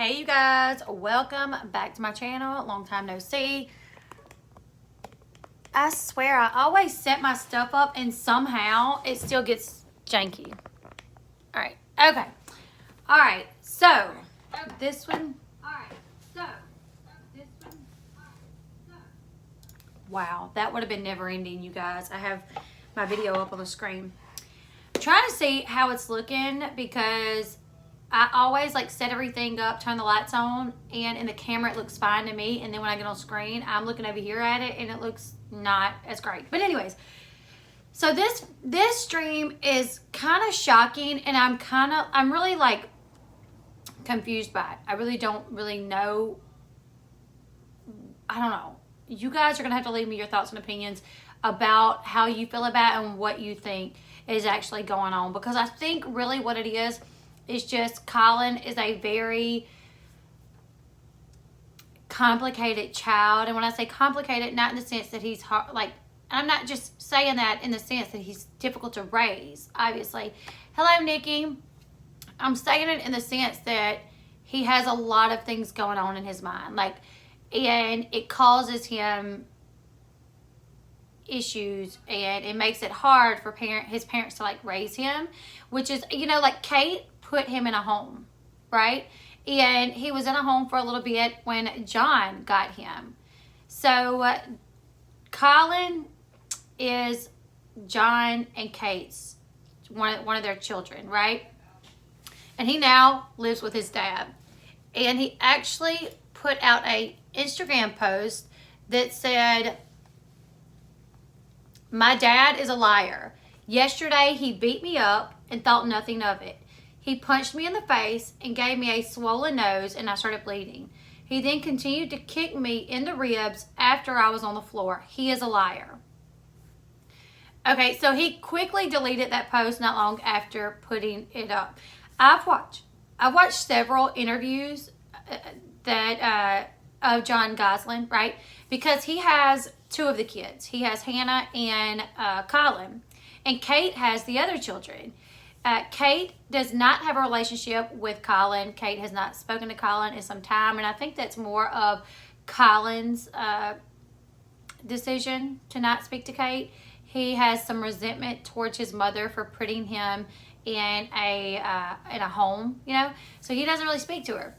Hey you guys, welcome back to my channel. Long time no see. I swear I always set my stuff up and somehow it still gets janky. Alright, okay. Alright, so this one. Wow, that would have been never ending, you guys. I have my video up on the screen. I'm trying to see how it's looking because I always like set everything up, turn the lights on, and in the camera it looks fine to me, and then when I get on screen I'm looking over here at it and it looks not as great. But anyways, so this stream is kind of shocking, and I'm really like confused by it. I really don't really know. I don't know. You guys are gonna have to leave me your thoughts and opinions about how you feel about it and what you think is actually going on, because I think really what it is just Collin is a very complicated child. And when I say complicated, not in the sense that he's hard, like, I'm not just saying that in the sense that he's difficult to raise, obviously. Hello, Nikki. I'm saying it in the sense that he has a lot of things going on in his mind, like, and it causes him issues, and it makes it hard for his parents to like raise him, which is, you know, like Kate put him in a home, right? And he was in a home for a little bit when John got him. So Collin is John and Kate's one of their children, right? And he now lives with his dad. And he actually put out a Instagram post that said, "My dad is a liar. Yesterday he beat me up and thought nothing of it. He punched me in the face and gave me a swollen nose, and I started bleeding. He then continued to kick me in the ribs after I was on the floor. He is a liar." Okay, so he quickly deleted that post not long after putting it up. I've watched several interviews of Collin Gosselin, right? Because he has two of the kids. He has Hannah and Collin, and Kate has the other children. Kate does not have a relationship with Collin. Kate has not spoken to Collin in some time, and I think that's more of Collin's decision to not speak to Kate. He has some resentment towards his mother for putting him in a home, you know, so he doesn't really speak to her.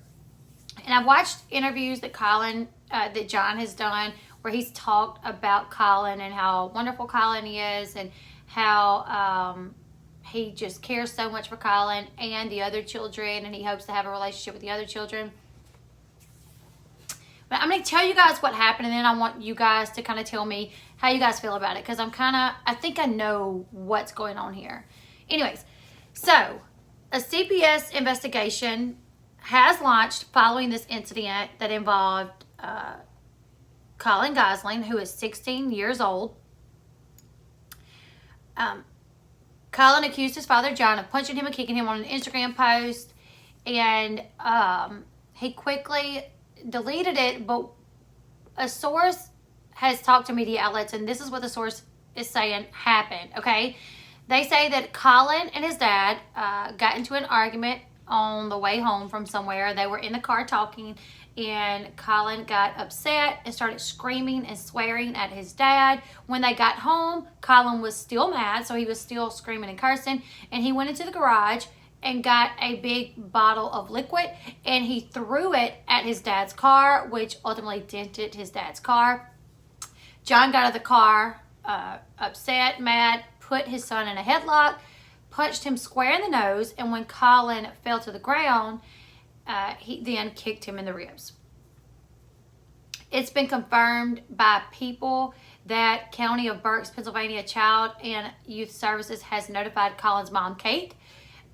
And I've watched interviews that John has done where he's talked about Collin and how wonderful Collin is, and how he just cares so much for Collin and the other children, and he hopes to have a relationship with the other children. But I'm going to tell you guys what happened, and then I want you guys to kind of tell me how you guys feel about it, because I think I know what's going on here. Anyways, so a CPS investigation has launched following this incident that involved Collin Gosselin, who is 16 years old. Collin accused his father, John, of punching him and kicking him on an Instagram post, and he quickly deleted it, but a source has talked to media outlets, and this is what the source is saying happened, okay? They say that Collin and his dad got into an argument on the way home from somewhere. They were in the car talking, and Collin got upset and started screaming and swearing at his dad. When they got home, Collin was still mad, so he was still screaming and cursing, and he went into the garage and got a big bottle of liquid, and he threw it at his dad's car, which ultimately dented his dad's car. John got out of the car, upset, mad, put his son in a headlock, punched him square in the nose, and when Collin fell to the ground, he then kicked him in the ribs. It's been confirmed by people that County of Berks, Pennsylvania Child and Youth Services has notified Collin's mom, Kate,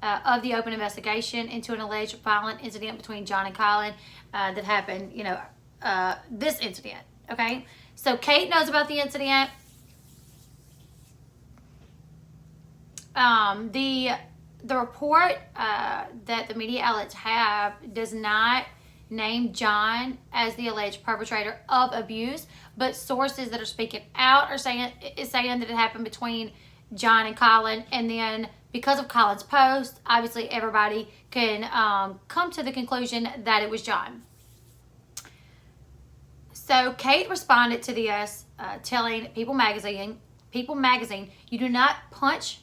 of the open investigation into an alleged violent incident between John and Collin that happened, you know, this incident, okay? So Kate knows about the incident. The report that the media outlets have does not name John as the alleged perpetrator of abuse, but sources that are speaking out are saying that it happened between John and Collin, and then because of Collin's post, obviously everybody can come to the conclusion that it was John. So Kate responded to this, telling People Magazine, you do not punch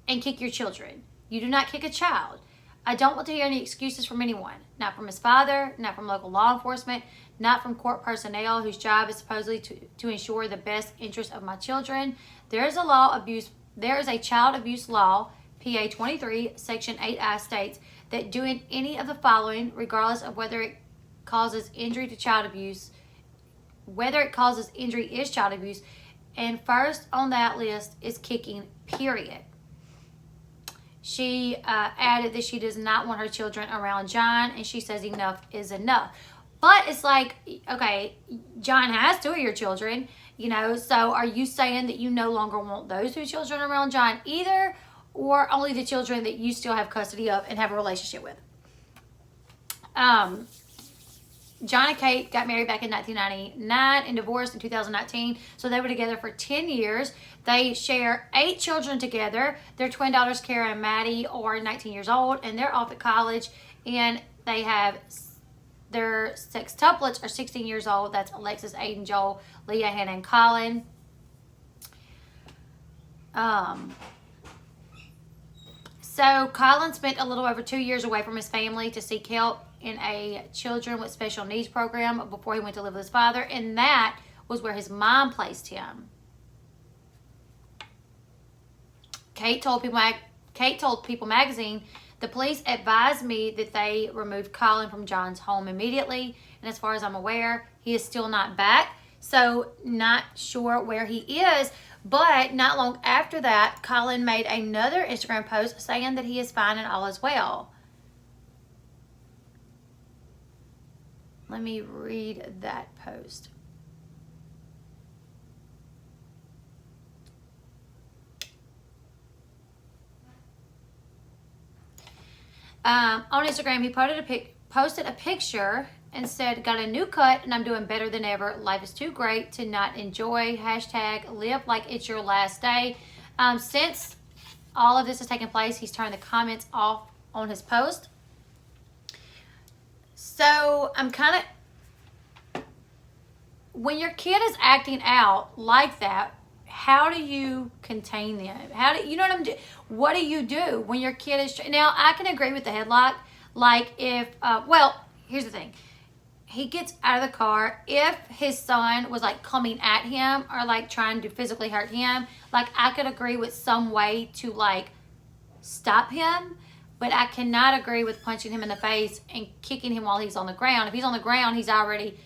and kick your children. You do not kick a child. I don't want to hear any excuses from anyone. Not from his father, not from local law enforcement, not from court personnel whose job is supposedly to ensure the best interest of my children. There is a child abuse law, PA 23, Section 8I states that doing any of the following, regardless of whether it causes injury is child abuse, and first on that list is kicking, period. She added that she does not want her children around John, and she says enough is enough. But it's like, okay, John has 2 of your children, so are you saying that you no longer want those 2 children around John either, or only the children that you still have custody of and have a relationship with? John and Kate got married back in 1999 and divorced in 2019. So they were together for 10 years. They share 8 children together. Their twin daughters, Kara and Maddie, are 19 years old, and they're off at college. And they have their sextuplets are 16 years old. That's Alexis, Aiden, Joel, Leah, Hannah, and Collin. So Collin spent a little over 2 years away from his family to seek help in a children with special needs program before he went to live with his father, and that was where his mom placed him. Kate told People Magazine, the police advised me that they removed Collin from John's home immediately, and as far as I'm aware, he is still not back, so not sure where he is. But not long after that, Collin made another Instagram post saying that he is fine and all is well. Let me read that post. On Instagram, he posted a picture and said, got a new cut and I'm doing better than ever. Life is too great to not enjoy. Hashtag live like it's your last day. Since all of this has taken place, he's turned the comments off on his post. So I'm kind of, when your kid is acting out like that, how do you contain them? What do you do when your kid is, now I can agree with the headlock. Like if, here's the thing. He gets out of the car. If his son was like coming at him or like trying to physically hurt him, like I could agree with some way to like stop him. But I cannot agree with punching him in the face and kicking him while he's on the ground. If he's on the ground, he's already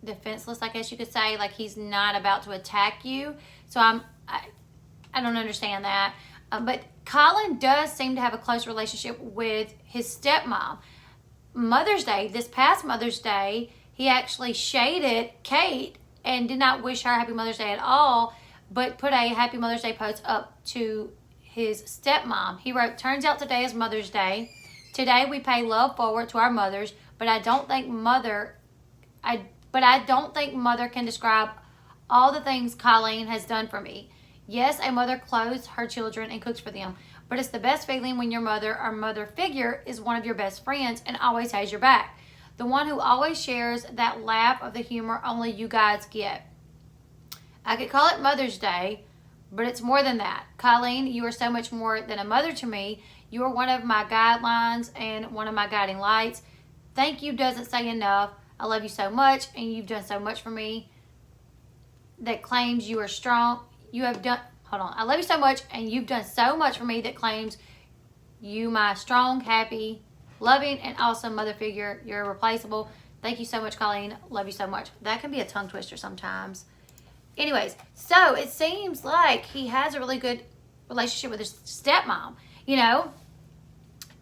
defenseless, I guess you could say. Like he's not about to attack you. So I don't understand that. But Collin does seem to have a close relationship with his stepmom. Mother's Day, this past Mother's Day, he actually shaded Kate and did not wish her Happy Mother's Day at all, but put a Happy Mother's Day post up to his stepmom. He wrote, turns out today is Mother's Day. Today we pay love forward to our mothers, but I don't think mother can describe all the things Collin has done for me. Yes, a mother clothes her children and cooks for them, but it's the best feeling when your mother or mother figure is one of your best friends and always has your back. The one who always shares that laugh of the humor only you guys get. I could call it Mother's Day, but it's more than that. Collin, you are so much more than a mother to me. You are one of my guidelines and one of my guiding lights. Thank you doesn't say enough. I love you so much, and you've done so much for me. That claims you are strong. I love you so much, and you've done so much for me that claims you my strong, happy, loving, and awesome mother figure. You're irreplaceable. Thank you so much, Collin. Love you so much. That can be a tongue twister sometimes. Anyways, so it seems like he has a really good relationship with his stepmom,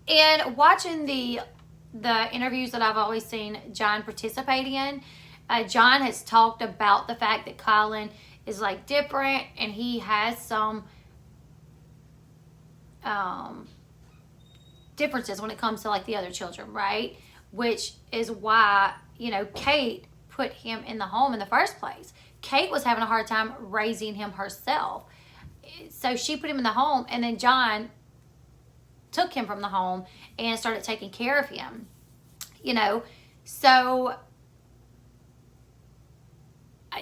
And watching the interviews that I've always seen John participate in, John has talked about the fact that Collin is like different and he has some differences when it comes to like the other children, right? Which is why, Kate put him in the home in the first place. Kate was having a hard time raising him herself. so she put him in the home, and then John took him from the home and started taking care of him. You know, so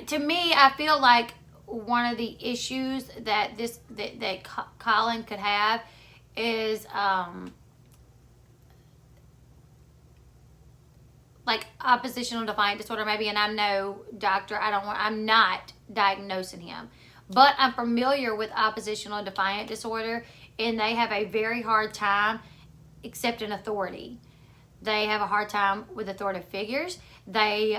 to me, I feel like one of the issues that that Collin could have is like oppositional defiant disorder maybe, and I'm no doctor. I'm not diagnosing him, but I'm familiar with oppositional defiant disorder, and they have a very hard time accepting authority. They have a hard time with authoritative figures. They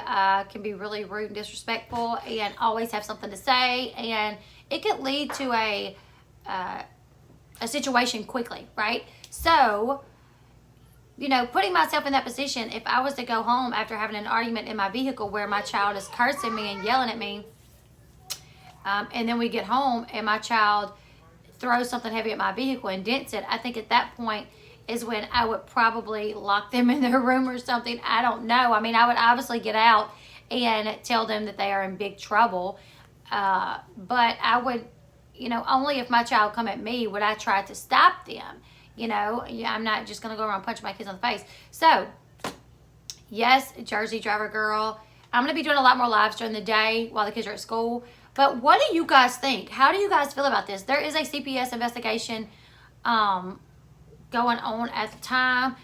can be really rude and disrespectful and always have something to say, and it could lead to a situation quickly, right? So, you know, putting myself in that position, if I was to go home after having an argument in my vehicle where my child is cursing me and yelling at me, and then we get home and my child throws something heavy at my vehicle and dents it, I think at that point is when I would probably lock them in their room or something. I don't know. I mean, I would obviously get out and tell them that they are in big trouble. But I would, you know, only if my child come at me would I try to stop them. You know, I'm not just going to go around punching my kids in the face. So, yes, Jersey Driver Girl. I'm going to be doing a lot more lives during the day while the kids are at school. But what do you guys think? How do you guys feel about this? There is a CPS investigation going on at the time.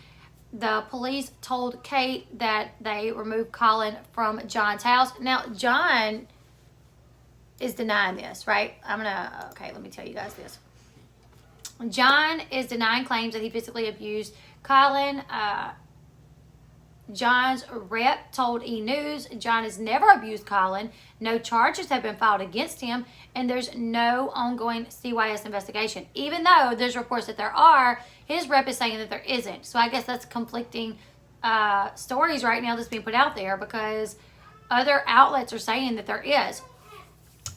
The police told Kate that they removed Collin from John's house. Now, John is denying this, right? Okay, let me tell you guys this. John is denying claims that he physically abused Collin. John's rep told E! News John has never abused Collin. No charges have been filed against him, and there's no ongoing CYS investigation. Even though there's reports that there are, his rep is saying that there isn't. So I guess that's conflicting stories right now that's being put out there, because other outlets are saying that there is.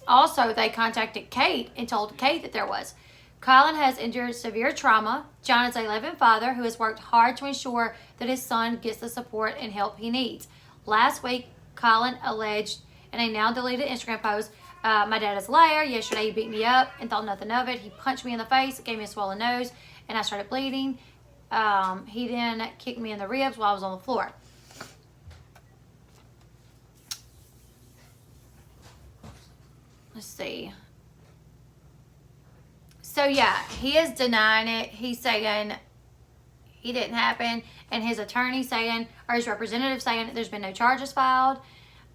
Also, they contacted Kate and told Kate that there was. Collin has endured severe trauma. John is a loving father who has worked hard to ensure that his son gets the support and help he needs. Last week, Collin alleged in a now deleted Instagram post, my dad is a liar. Yesterday he beat me up and thought nothing of it. He punched me in the face, gave me a swollen nose, and I started bleeding. He then kicked me in the ribs while I was on the floor. Let's see. So, yeah, he is denying it. He's saying he didn't happen. And his attorney saying, or his representative saying that there's been no charges filed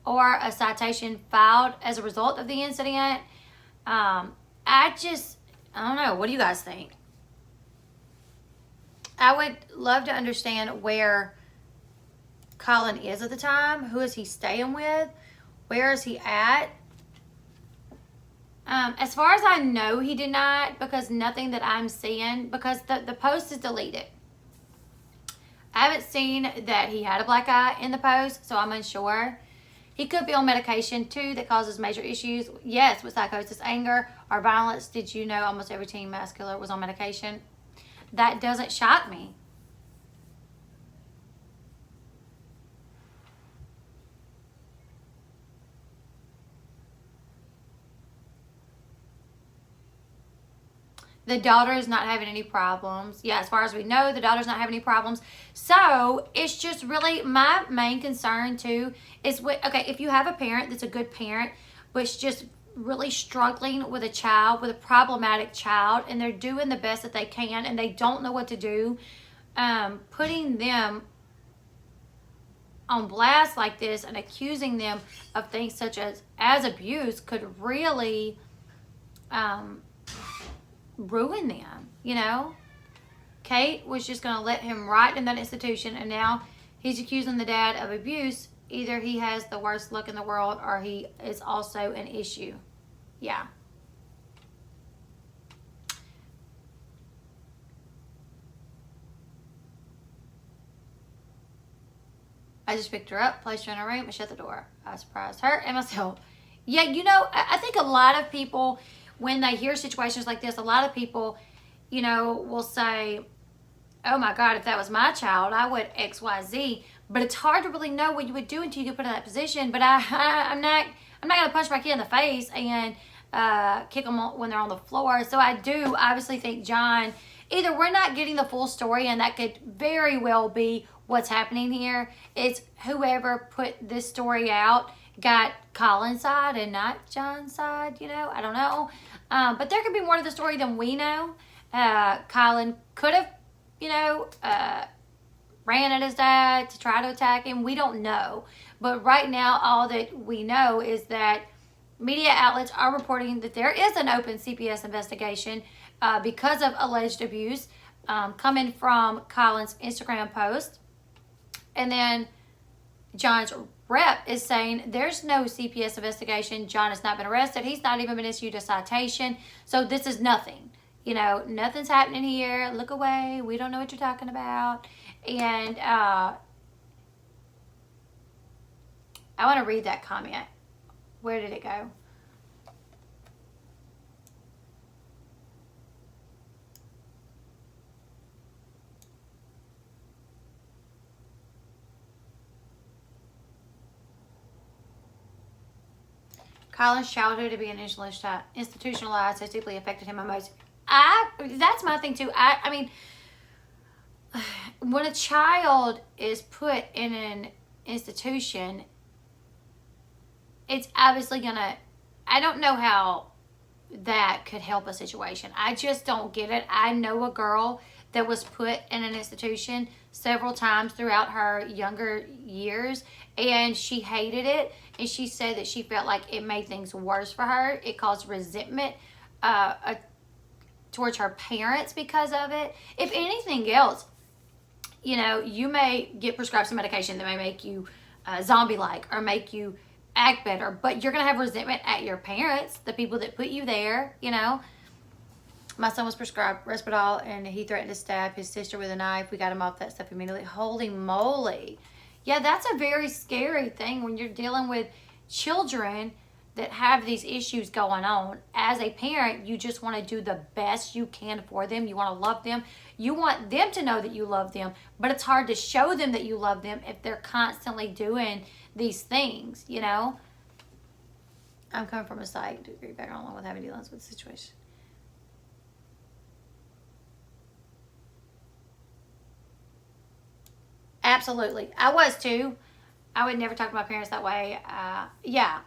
or a citation filed as a result of the incident. I don't know. What do you guys think? I would love to understand where Collin is at the time. Who is he staying with? Where is he at? As far as I know, he did not, because nothing that I'm seeing, because the post is deleted. I haven't seen that he had a black eye in the post, so I'm unsure. He could be on medication, too, that causes major issues. Yes, with psychosis, anger, or violence. Did you know almost every teen mass killer was on medication? That doesn't shock me. The daughter is not having any problems. Yeah, as far as we know, the daughter's not having any problems. So, it's just really, my main concern, too, is, okay, if you have a parent that's a good parent, but it's just really struggling with a child, with a problematic child, and they're doing the best that they can, and they don't know what to do, putting them on blast like this and accusing them of things such as abuse could really ruin them, you know? Kate was just going to let him right in that institution, and now he's accusing the dad of abuse. Either he has the worst luck in the world, or he is also an issue. Yeah. I just picked her up, placed her in her room, and shut the door. I surprised her and myself. Yeah, you know, I think a lot of people, when they hear situations like this, a lot of people, you know, will say, oh my God, if that was my child, I would X, Y, Z. But it's hard to really know what you would do until you get put in that position. But I'm not going to punch my kid in the face, and kick them when they're on the floor. So I do obviously think John, either we're not getting the full story, and that could very well be what's happening here. It's whoever put this story out got Collin's side and not John's side, I don't know. But there could be more to the story than we know. Collin could have, ran at his dad to try to attack him. We don't know. But right now, all that we know is that media outlets are reporting that there is an open CPS investigation because of alleged abuse coming from Collin's Instagram post. And then John's rep is saying there's no CPS investigation. John has not been arrested. He's not even been issued a citation. So this is nothing. Nothing's happening here. Look away. We don't know what you're talking about. And I want to read that comment. Where did it go? Collin's childhood to be institutionalized has deeply affected him emotionally. That's my thing too. I mean, when a child is put in an institution, it's obviously I don't know how that could help a situation. I just don't get it. I know a girl that was put in an institution several times throughout her younger years, and she hated it, and she said that she felt like it made things worse for her. It caused resentment towards her parents because of it. If anything else, you may get prescribed some medication that may make you zombie-like or make you act better, but you're going to have resentment at your parents, the people that put you there, My son was prescribed Risperdal, and he threatened to stab his sister with a knife. We got him off that stuff immediately. Holy moly. Yeah, that's a very scary thing when you're dealing with children that have these issues going on. As a parent, you just want to do the best you can for them. You want to love them. You want them to know that you love them, but it's hard to show them that you love them if they're constantly doing these things, I'm coming from a psych degree background along with having dealings with the situation. Absolutely. I was too. I would never talk to my parents that way. Yeah.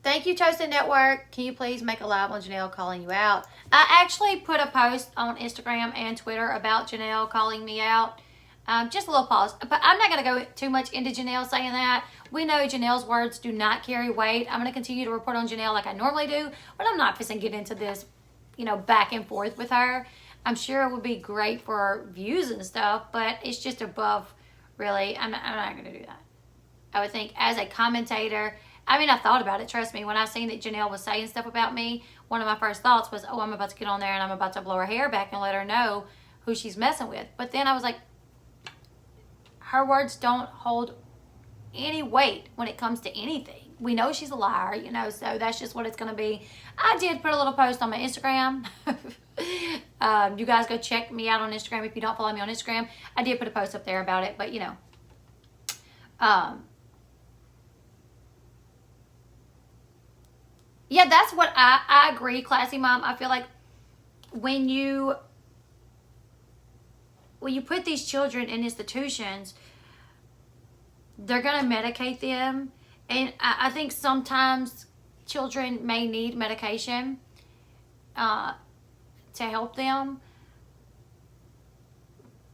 Thank you, Toasted Network. Can you please make a live on Janelle calling you out? I actually put a post on Instagram and Twitter about Janelle calling me out. Just a little pause. But I'm not going to go too much into Janelle saying that. We know Janelle's words do not carry weight. I'm going to continue to report on Janelle like I normally do. But I'm not going to get into this, back and forth with her. I'm sure it would be great for views and stuff, but it's just above, really. I'm not going to do that. I would think as a commentator, I thought about it, trust me. When I seen that Janelle was saying stuff about me, one of my first thoughts was, I'm about to get on there and I'm about to blow her hair back and let her know who she's messing with. But then I was like, her words don't hold any weight when it comes to anything. We know she's a liar, so that's just what it's going to be. I did put a little post on my Instagram. You guys go check me out on Instagram if you don't follow me on Instagram. I did put a post up there about it, but yeah, that's what I agree, Classy Mom. I feel like when you put these children in institutions, they're going to medicate them. And I think sometimes children may need medication to help them.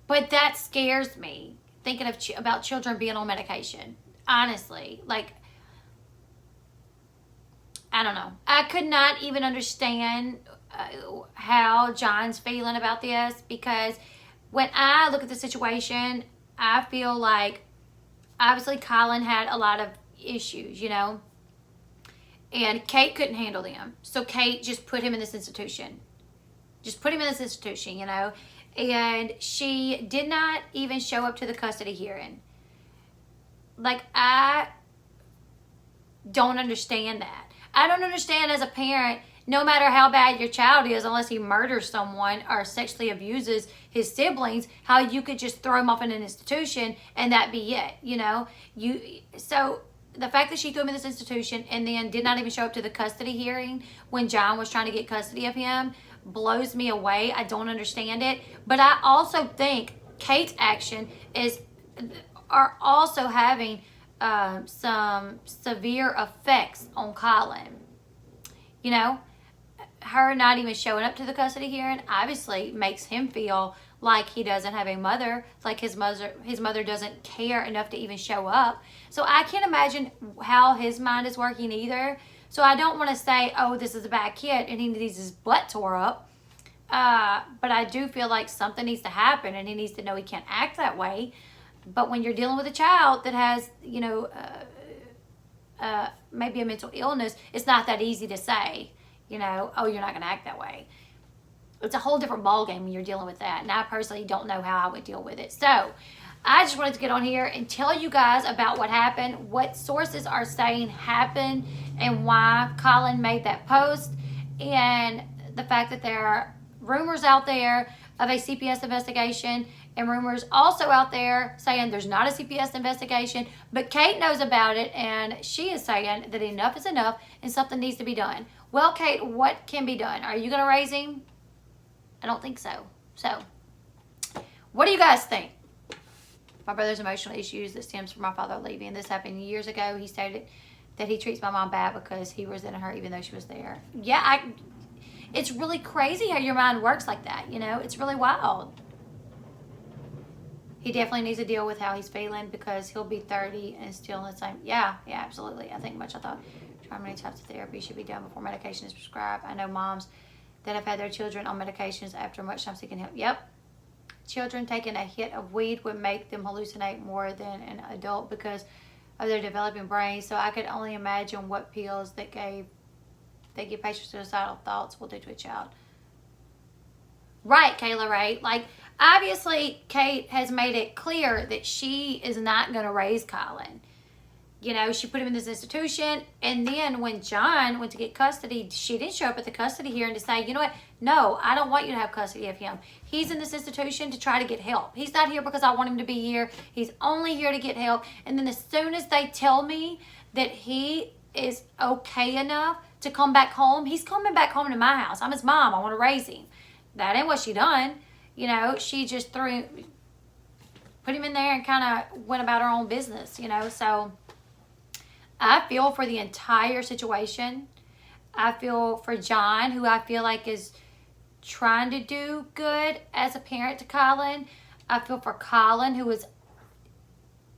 But that scares me, thinking about children being on medication. Honestly, I don't know. I could not even understand how John's feeling about this, because when I look at the situation, I feel like obviously Collin had a lot of issues, and Kate couldn't handle them. So Kate just put him in this institution. And she did not even show up to the custody hearing. I don't understand that. I don't understand as a parent, no matter how bad your child is, unless he murders someone or sexually abuses his siblings, how you could just throw him off in an institution and that be it, So the fact that she threw him in this institution and then did not even show up to the custody hearing when John was trying to get custody of him blows me away. I don't understand it. But I also think Kate's action are also having some severe effects on Collin. You know, her not even showing up to the custody hearing obviously makes him feel like he doesn't have a mother, like his mother doesn't care enough to even show up. So I can't imagine how his mind is working either. So I don't want to say, oh, this is a bad kid and he needs his butt tore up. But I do feel like something needs to happen and he needs to know he can't act that way. But when you're dealing with a child that has, you know, maybe a mental illness, it's not that easy to say, you know, oh, you're not going to act that way. It's a whole different ballgame when you're dealing with that. And I personally don't know how I would deal with it. So I just wanted to get on here and tell you guys about what happened, what sources are saying happened, and why Collin made that post, and the fact that there are rumors out there of a CPS investigation, and rumors also out there saying there's not a CPS investigation, but Kate knows about it, and she is saying that enough is enough and something needs to be done. Well, Kate, what can be done? Are you going to raise him? I don't think so. So, what do you guys think? My brother's emotional issues that stems from my father leaving. This happened years ago. He stated that he treats my mom bad because he resented her even though she was there. Yeah, it's really crazy how your mind works like that, you know? It's really wild. He definitely needs to deal with how he's feeling because he'll be 30 and still in the same. Yeah, absolutely. I think I thought try many types of therapy should be done before medication is prescribed. I know moms that have had their children on medications after much time seeking help. Yep. Children taking a hit of weed would make them hallucinate more than an adult because of their developing brains. So I could only imagine what pills that give patients suicidal thoughts will do to a child. Right, Kayla, right? Like, obviously, Kate has made it clear that she is not going to raise Collin. You know, she put him in this institution, and then when John went to get custody, she didn't show up at the custody hearing to say, you know what, no, I don't want you to have custody of him. He's in this institution to try to get help. He's not here because I want him to be here. He's only here to get help. And then as soon as they tell me that he is okay enough to come back home, he's coming back home to my house. I'm his mom. I want to raise him. That ain't what she done. You know, she just put him in there and kind of went about her own business, you know. So I feel for the entire situation. I feel for John, who I feel like is trying to do good as a parent to Collin. I feel for Collin, who is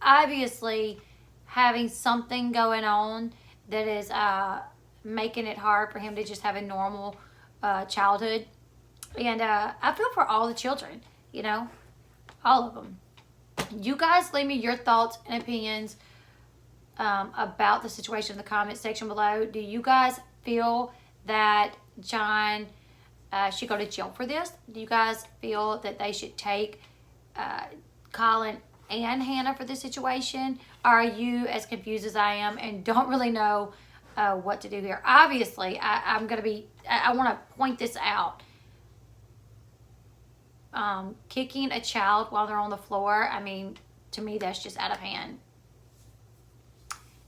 obviously having something going on that is making it hard for him to just have a normal childhood. And I feel for all the children, you know, all of them. You guys leave me your thoughts and opinions about the situation in the comment section below. Do you guys feel that John should go to jail for this? Do you guys feel that they should take Collin and Hannah for this situation? Are you as confused as I am and don't really know what to do here? Obviously, I want to point this out. Kicking a child while they're on the floor, I mean, to me, that's just out of hand.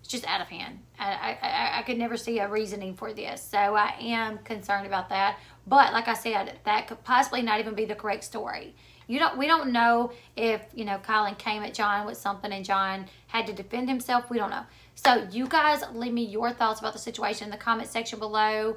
It's just out of hand. I could never see a reasoning for this. So I am concerned about that. But like I said, that could possibly not even be the correct story. We don't know if, you know, Collin came at John with something and John had to defend himself. We don't know. So you guys leave me your thoughts about the situation in the comment section below.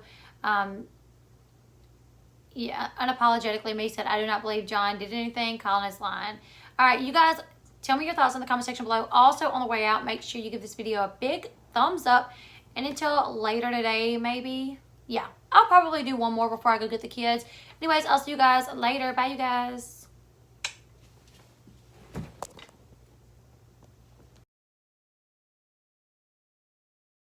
Yeah, unapologetically, me said, I do not believe John did anything. Collin is lying. All right, you guys, tell me your thoughts in the comment section below. Also, on the way out, make sure you give this video a big thumbs up. And until later today, maybe, yeah, I'll probably do one more before I go get the kids. Anyways, I'll see you guys later. Bye, you guys.